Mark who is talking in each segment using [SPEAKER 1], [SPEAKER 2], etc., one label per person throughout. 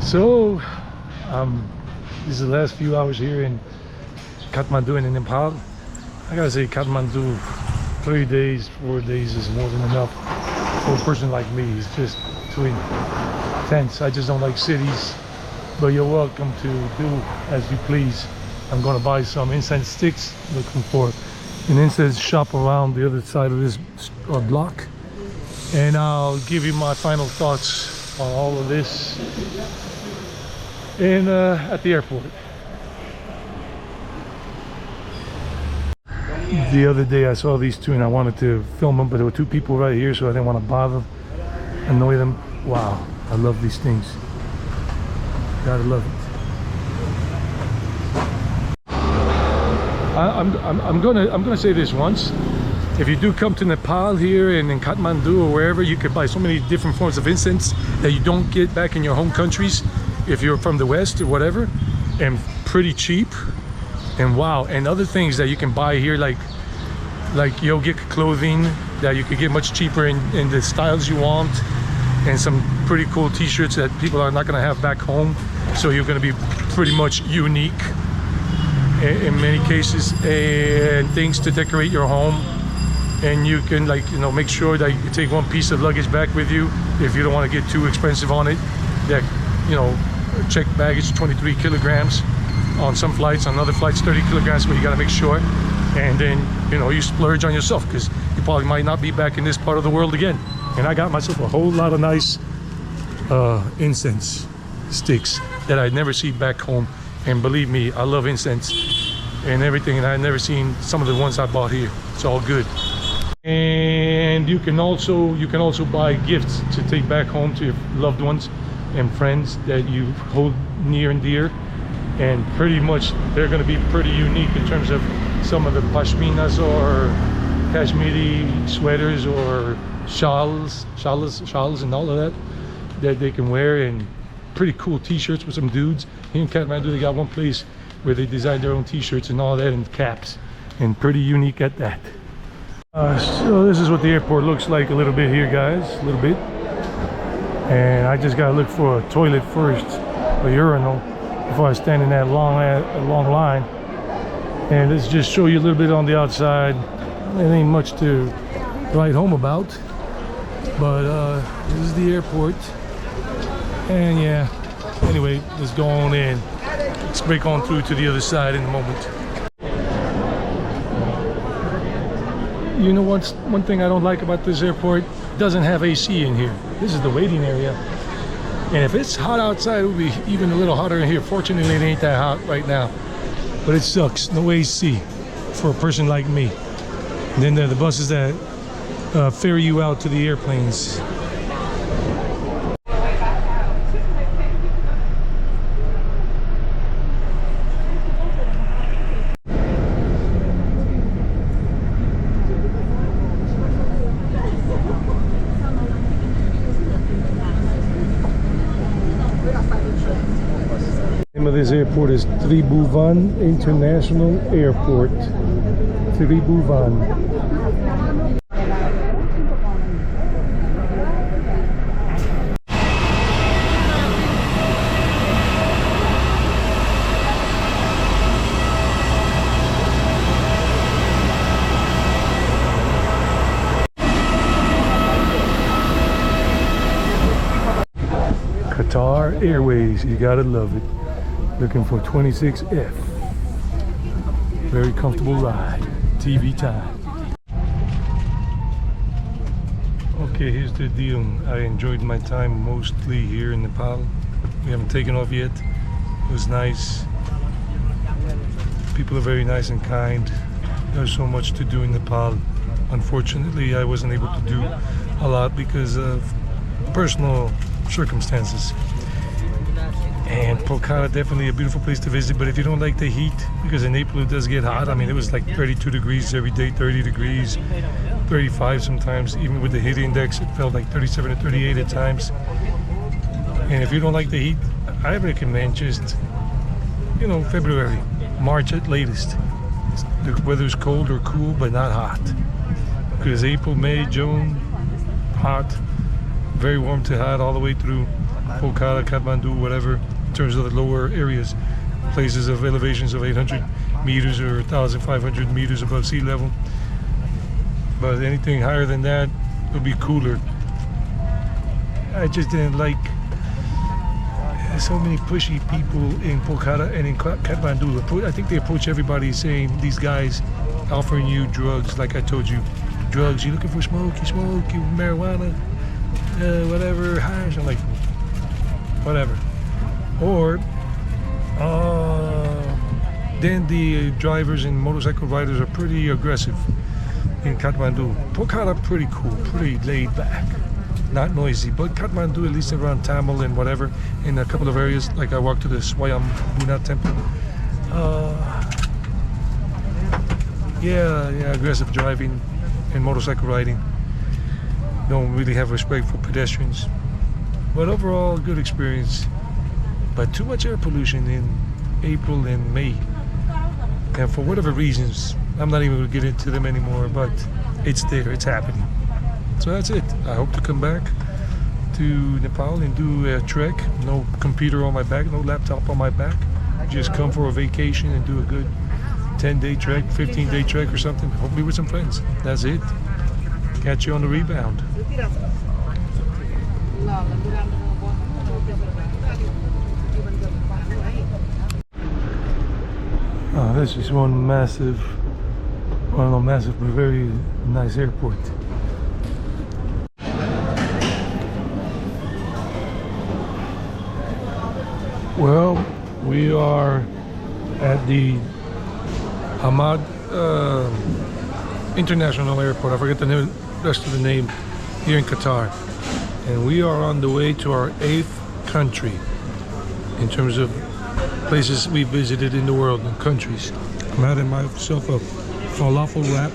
[SPEAKER 1] So, this is the last few hours here in Kathmandu and in Nepal. I gotta say, Kathmandu, 3 days, 4 days is more than enough for a person like me. It's just too intense. I just don't like cities, but you're welcome to do as you please. I'm gonna buy some incense sticks, looking for an incense shop around the other side of this block, and I'll give you my final thoughts on all of this at the airport. The other day I saw these two and I wanted to film them, but there were two people right here, so I didn't want to bother, annoy them. Wow, I love these things. Gotta love it. I'm gonna say this once. If you do come to Nepal here and in Kathmandu or wherever, you could buy so many different forms of incense that you don't get back in your home countries if you're from the West or whatever, and pretty cheap. And wow, and other things that you can buy here, like yogic clothing that you could get much cheaper in the styles you want, and some pretty cool t-shirts that people are not going to have back home, so you're going to be pretty much unique in many cases, and things to decorate your home. And you can, like, you know, make sure that you take one piece of luggage back with you if you don't want to get too expensive on it. That, you know, checked baggage 23 kilograms on some flights, on other flights 30 kilograms, but you got to make sure. And then, you know, you splurge on yourself, because you probably might not be back in this part of the world again. And I got myself a whole lot of nice incense sticks that I'd never see back home. And believe me, I love incense and everything, and I've never seen some of the ones I bought here. It's all good. And you can also buy gifts to take back home to your loved ones and friends that you hold near and dear. And pretty much they're going to be pretty unique in terms of some of the pashminas or Kashmiri sweaters or shawls and all of that they can wear, and pretty cool t-shirts with some dudes. Here in Kathmandu, they got one place where they design their own t-shirts and all that, and caps, and pretty unique at that. So this is what the airport looks like a little bit here, guys, a little bit. And I just gotta look for a toilet first, a urinal, before I stand in that long line. And let's just show you a little bit on the outside. There ain't much to write home about, but this is the airport. And yeah, anyway, let's go on in. Let's break on through to the other side in a moment. You know what's one thing I don't like about this airport? It doesn't have AC in here. This is the waiting area. And if it's hot outside, it would be even a little hotter in here. Fortunately, it ain't that hot right now. But it sucks. No AC for a person like me. And then there are the buses that ferry you out to the airplanes. The name of this airport is Tribhuvan International Airport. Tribhuvan. Qatar Airways, you gotta love it. Looking for 26F. Very comfortable ride. TV time. Okay, here's the deal. I enjoyed my time mostly here in Nepal. We haven't taken off yet. It was nice. People are very nice and kind. There's so much to do in Nepal. Unfortunately, I wasn't able to do a lot because of personal circumstances. And Pokhara, definitely a beautiful place to visit, but if you don't like the heat, because in April it does get hot. I mean, it was like 32 degrees every day, 30 degrees, 35 sometimes. Even with the heat index, it felt like 37 or 38 at times. And if you don't like the heat, I recommend just, you know, February, March at latest. The weather's cold or cool, but not hot. Because April, May, June, hot. very warm to hot all the way through Pokhara, Kathmandu, whatever, in terms of the lower areas. Places of elevations of 800 meters or 1,500 meters above sea level. But anything higher than that would be cooler. I just didn't like so many pushy people in Pokhara and in Kathmandu. I think they approach everybody saying, these guys offering you drugs, like I told you. Drugs, you looking for smoke, you smoke, you marijuana, whatever, hash. I'm like, whatever. Or then the drivers and motorcycle riders are pretty aggressive in Kathmandu. Pokhara pretty cool, pretty laid back, not noisy. But Kathmandu, at least around Tamil and whatever, in a couple of areas, like I walked to the Swayambhuna temple. Yeah, aggressive driving and motorcycle riding. Don't really have respect for pedestrians. But overall, good experience. But too much air pollution in April and May. And for whatever reasons, I'm not even going to get into them anymore, but it's there, it's happening. So that's it. I hope to come back to Nepal and do a trek. No computer on my back, no laptop on my back. Just come for a vacation and do a good 10-day trek, 15-day trek or something, hopefully with some friends. That's it. Catch you on the rebound. Oh, this is one massive, well, not massive, but very nice airport. Well, we are at the Hamad International Airport. I forget the rest of the name, here in Qatar. And we are on the way to our 8th country in terms of places we visited in the world and countries. I'm having myself a falafel wrap.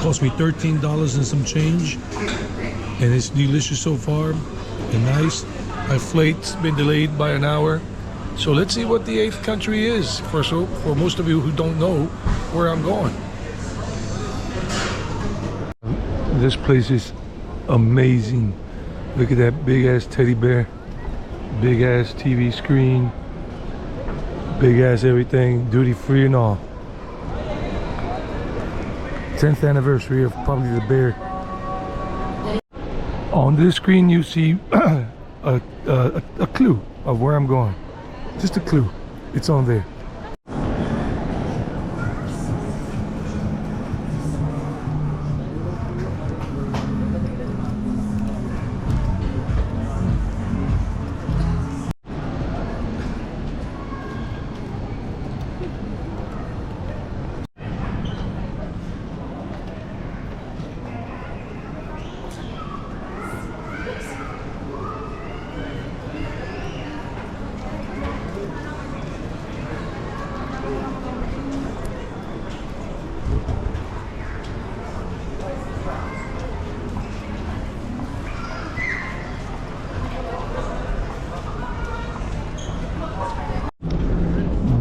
[SPEAKER 1] Cost me $13 and some change, and it's delicious so far and nice. My flight's been delayed by an hour, so let's see what the 8th country is for most of you who don't know where I'm going. This place is amazing. Look at that big ass teddy bear, big ass TV screen, big ass everything, duty free and all. 10th anniversary of probably the bear. On this screen you see a clue of where I'm going. Just a clue. It's on there.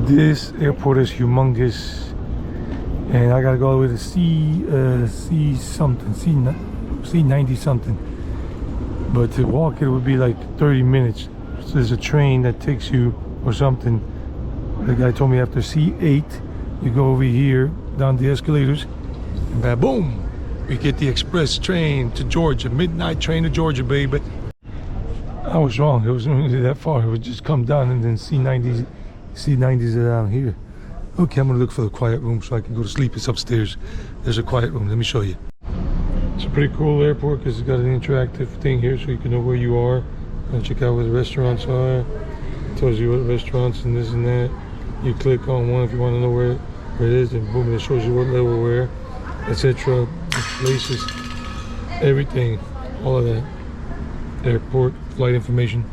[SPEAKER 1] This airport is humongous, and I gotta go all the way to C something, C90 something. But to walk it would be like 30 minutes. So there's a train that takes you or something. The guy told me after C8, you go over here down the escalators, and boom, you get the express train to Georgia, midnight train to Georgia, baby. I was wrong. It wasn't really that far. It would just come down and then C90s are down here. Okay, I'm gonna look for the quiet room so I can go to sleep. It's upstairs. There's a quiet room. Let me show you. It's a pretty cool airport because it's got an interactive thing here so you can know where you are. And check out where the restaurants are. It tells you what restaurants and this and that. You click on one if you want to know where it is, and boom, it shows you what level where, etc. Places, everything, all of that. Airport flight information.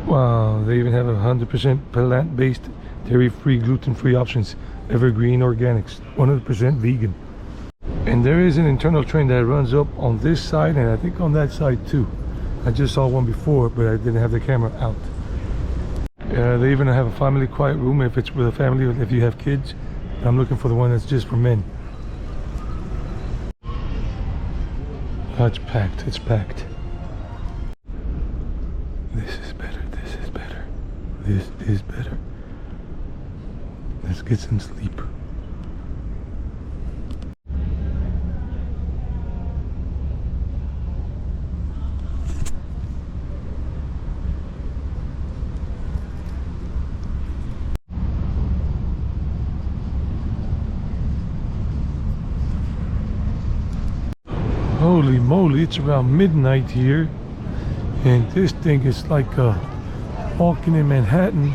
[SPEAKER 1] Wow, they even have 100% plant-based, dairy-free, gluten-free options. Evergreen Organics, 100% vegan. And there is an internal train that runs up on this side and I think on that side too. I just saw one before, but I didn't have the camera out. They even have a family quiet room if it's with a family or if you have kids. I'm looking for the one that's just for men. Oh, it's packed, it's packed. this is better. Let's get some sleep. Holy moly, it's around midnight here, and this thing is like walking in Manhattan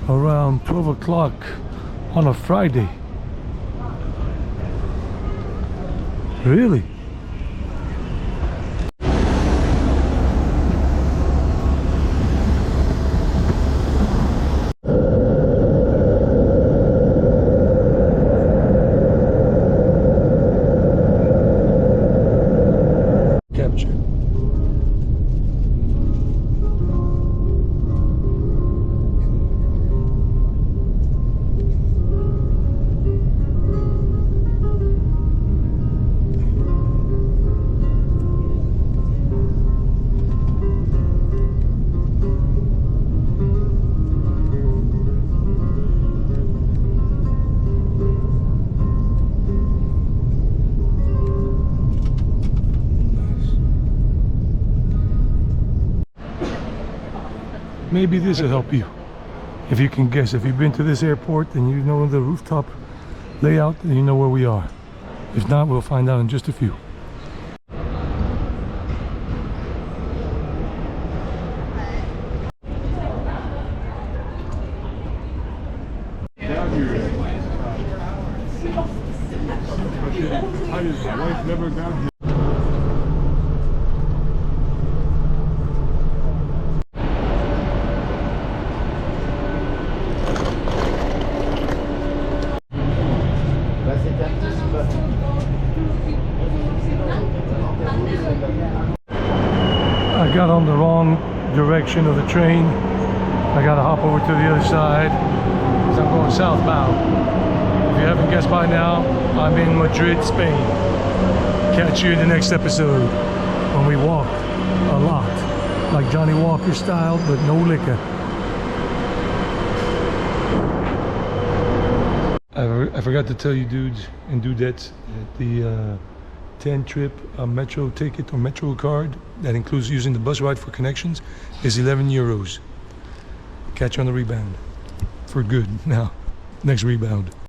[SPEAKER 1] around 12 o'clock on a Friday. Really? Capture. Maybe this will help you. If you can guess, if you've been to this airport and you know the rooftop layout, then you know where we are. If not, we'll find out in just a few. I got on the wrong direction of the train. I gotta hop over to the other side because I'm going southbound. If you haven't guessed by now, I'm in Madrid, Spain. Catch you in the next episode when we walk a lot, like Johnny Walker style, but no liquor. I forgot to tell you dudes and dudettes that the 10 trip metro ticket or metro card that includes using the bus ride for connections is 11 euros. Catch you on the rebound for good. Now, next rebound.